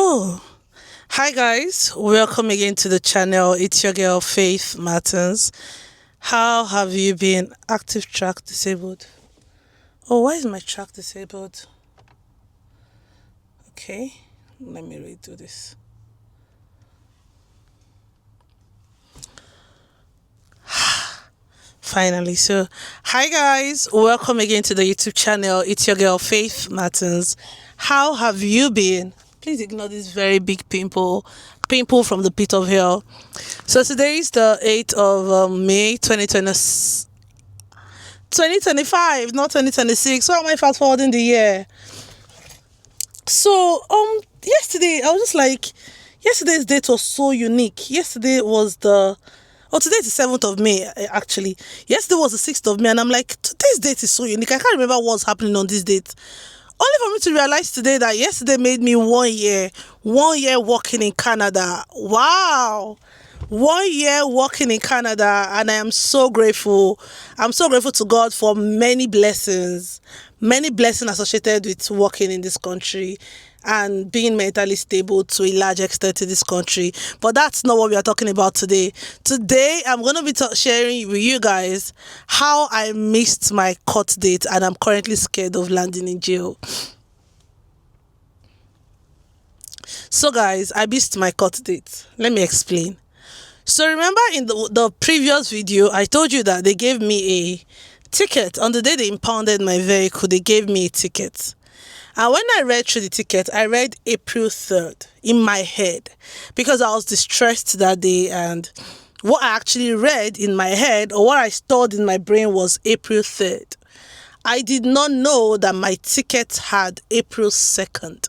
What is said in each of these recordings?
Oh, hi guys, welcome again to the channel. It's your girl Faith Martins. How have you been? Active track disabled. Oh, why is my track disabled? Okay, let me redo this. Finally, so hi guys, welcome again to the YouTube channel. It's your girl Faith Martins. How have you been? Please ignore this very big pimple from the pit of hell. So today is the 8th of May 2025, not 2026. Why am I fast forwarding the year? So yesterday I was just like, yesterday's date was so unique. Yesterday was today is the 7th of May, actually. Yesterday was the 6th of May, and I'm like, today's date is so unique. I can't remember what's happening on this date. Only for me to realize today that yesterday made me 1 year working in Canada. Wow. 1 year working in Canada, and I am so grateful. I'm so grateful to God for many blessings associated with working in this country and being mentally stable to a large extent in this country. But that's not what we are talking about today. Today, I'm going to be sharing with you guys how I missed my court date and I'm currently scared of landing in jail. So guys, I missed my court date. Let me explain. So remember in the previous video, I told you that they gave me a ticket. On the day they impounded my vehicle, they gave me a ticket. And when I read through the ticket, I read April 3rd in my head because I was distressed that day, and what I actually read in my head or what I stored in my brain was April 3rd. I did not know that my ticket had April 2nd.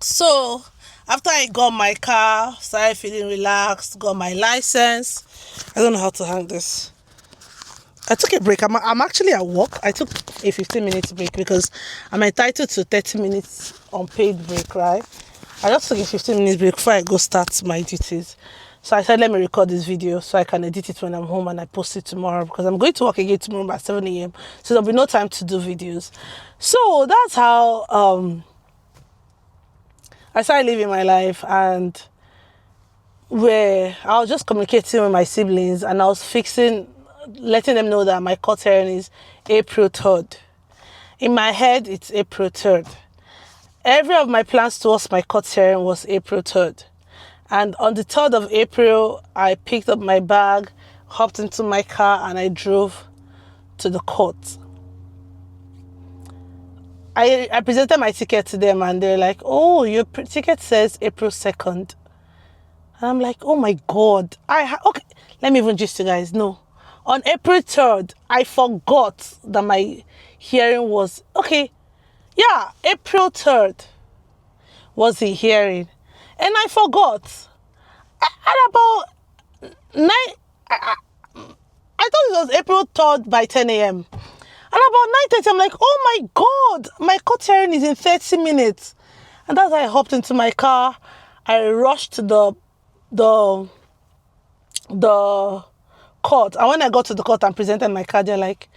So after I got my car, started feeling relaxed, got my license. I don't know how to hang this. I took a break. I'm actually at work. I took a 15-minute break because I'm entitled to 30 minutes unpaid break, right? I just took a 15-minute break before I go start my duties. So I said, let me record this video so I can edit it when I'm home and I post it tomorrow because I'm going to work again tomorrow by 7 a.m. So there'll be no time to do videos. So that's how I started living my life, and where I was just communicating with my siblings and I was letting them know that my court hearing is April 3rd. In my head, it's April 3rd. Every of my plans towards my court hearing was April 3rd. And on the 3rd of April, I picked up my bag, hopped into my car, and I drove to the court. I presented my ticket to them, and they're like, oh, your ticket says April 2nd. And I'm like, oh my God. Okay, let me even just you guys know. On April 3rd, I forgot that my hearing was, April 3rd was the hearing. And I forgot. At about 9, I thought it was April 3rd by 10 a.m. And about 9:30, I'm like, oh my God, my court hearing is in 30 minutes. And as I hopped into my car, I rushed to the court. And when I got to the court and presented my card, they're like,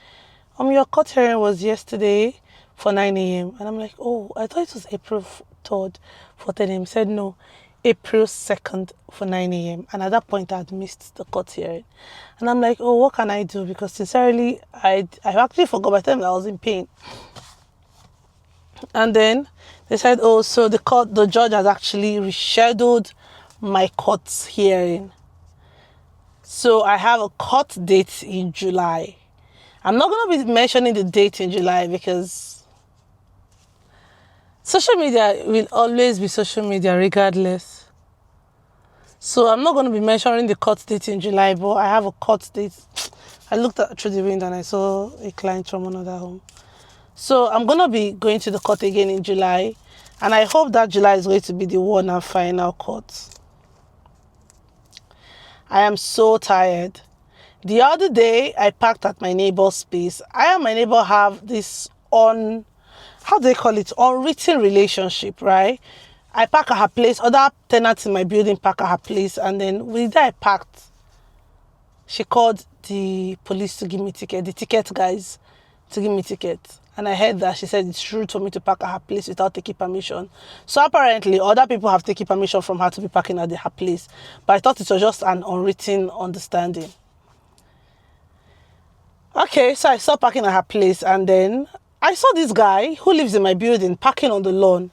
your court hearing was yesterday for 9 a.m. And I'm like, oh, I thought it was April 3rd for 10 a.m. Said no, April 2nd for 9 a.m. And at that point, I had missed the court hearing. And I'm like, oh, what can I do? Because sincerely, I actually forgot by the time I was in pain. And then they said, oh, so the judge has actually rescheduled my court hearing. So I have a court date in July. I'm not going to be mentioning the date in July because social media will always be social media regardless. So I'm not going to be mentioning the court date in July, but I have a court date. I looked through the window and I saw a client from another home. So I'm going to be going to the court again in July, and I hope that July is going to be the one and final court. I am so tired. The other day, I parked at my neighbor's space. I and my neighbor have this unwritten relationship, right? I park at her place. Other tenants in my building park at her place. And then with that I parked, she called the police to give me ticket, the ticket guys to give me ticket. And I heard that she said it's rude for me to park at her place without taking permission. So apparently, other people have taken permission from her to be parking at her place. But I thought it was just an unwritten understanding. Okay, so I saw parking at her place, and then I saw this guy who lives in my building parking on the lawn.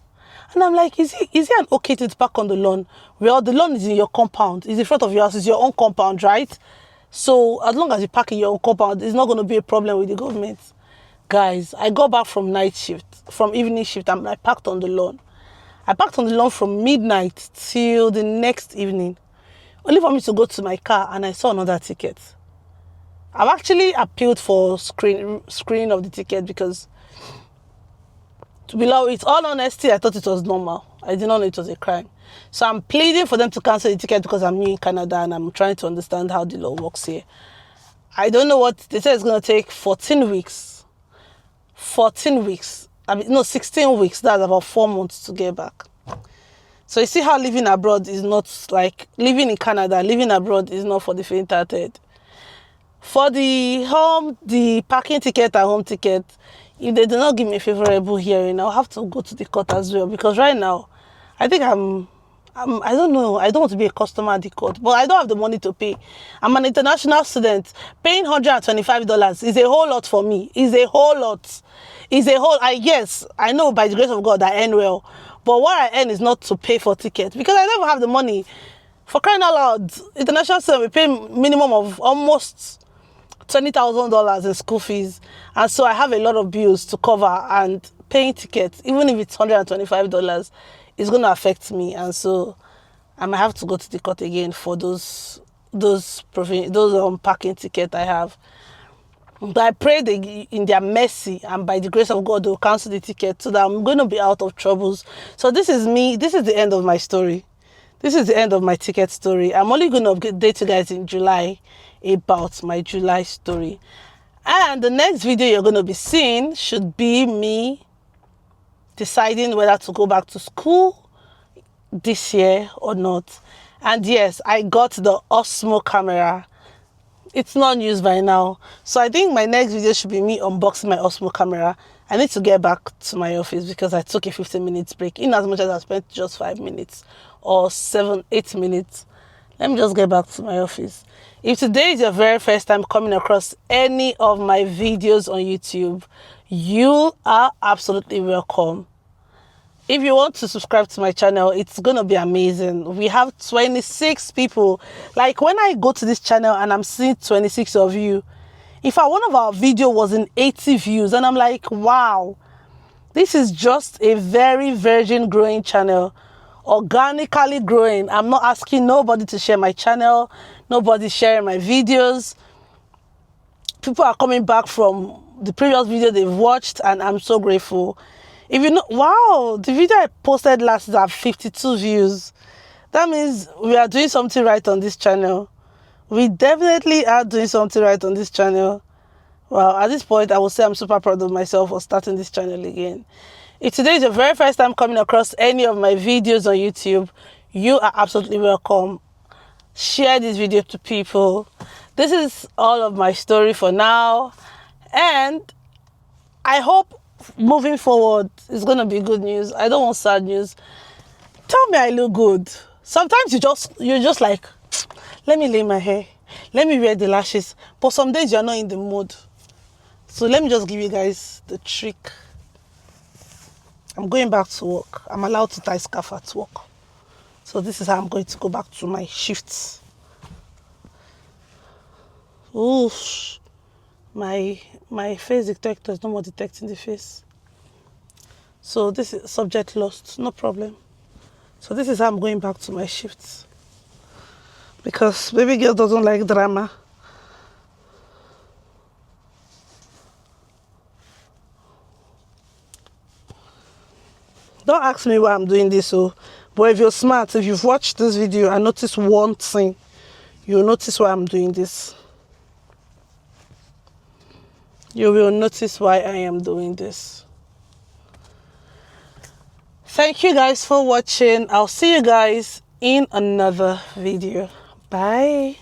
And I'm like, is he an okay to park on the lawn? Well, the lawn is in your compound. It's in front of your house. It's your own compound, right? So as long as you park in your own compound, it's not going to be a problem with the government. Guys, I got back from evening shift, and I parked on the lawn. I parked on the lawn from midnight till the next evening, only for me to go to my car, and I saw another ticket. I've actually appealed for screening of the ticket because, to be with all honesty, I thought it was normal. I did not know it was a crime. So I'm pleading for them to cancel the ticket because I'm new in Canada and I'm trying to understand how the law works here. I don't know what they said. It's going to take 14 weeks. 14 weeks. 16 weeks. That's about 4 months to get back. So you see how living abroad is not like living in Canada. Living abroad is not for the faint-hearted. For the parking ticket and home ticket, if they do not give me a favorable hearing, I'll have to go to the court as well. Because right now, I think I don't know. I don't want to be a customer at the court, but I don't have the money to pay. I'm an international student. Paying $125 is a whole lot for me. It's a whole lot. Yes, I know by the grace of God I earn well, but what I earn is not to pay for tickets because I never have the money. For crying out loud, international student, we pay minimum of almost $20,000 in school fees, and so I have a lot of bills to cover, and paying tickets, even if it's $125, is going to affect me, and so I might have to go to the court again for those parking ticket I have. But I pray in their mercy and by the grace of God they'll cancel the ticket so that I'm going to be out of troubles. So this is me. This is the end of my story. This is the end of my ticket story. I'm only going to update you guys in July about my July story. And the next video you're going to be seeing should be me deciding whether to go back to school this year or not. And yes, I got the Osmo camera. It's not used by now. So I think my next video should be me unboxing my Osmo camera. I need to get back to my office because I took a 15 minutes break. In as much as I spent just 5 minutes or 7-8 minutes. Let me just get back to my office. If today is your very first time coming across any of my videos on YouTube, you are absolutely welcome. If you want to subscribe to my channel, it's going to be amazing. We have 26 people. Like when I go to this channel and I'm seeing 26 of you, in fact, one of our videos was in 80 views. And I'm like, wow, this is just a very virgin growing channel. Organically growing. I'm not asking nobody to share my channel. Nobody's sharing my videos. People are coming back from the previous video they've watched, and I'm so grateful. If you know, wow, the video I posted last is at 52 views. That means we are doing something right on this channel. We definitely are doing something right on this channel. Well, at this point, I will say I'm super proud of myself for starting this channel again. If today is your very first time coming across any of my videos on YouTube, you are absolutely welcome. Share this video to people. This is all of my story for now. And I hope moving forward it's going to be good news. I don't want sad news. Tell me I look good. Sometimes you're just like, let me lay my hair. Let me wear the lashes. But some days you're not in the mood. So let me just give you guys the trick. I'm going back to work. I'm allowed to tie scarf at work. So this is how I'm going to go back to my shifts. Oof. My face detector is no more detecting the face. So this is subject lost. No problem. So this is how I'm going back to my shifts. Because baby girl doesn't like drama. Don't ask me why I'm doing this, but if you're smart, if you've watched this video and noticed one thing, you'll notice why I'm doing this. You will notice why I am doing this. Thank you guys for watching. I'll see you guys in another video. Bye.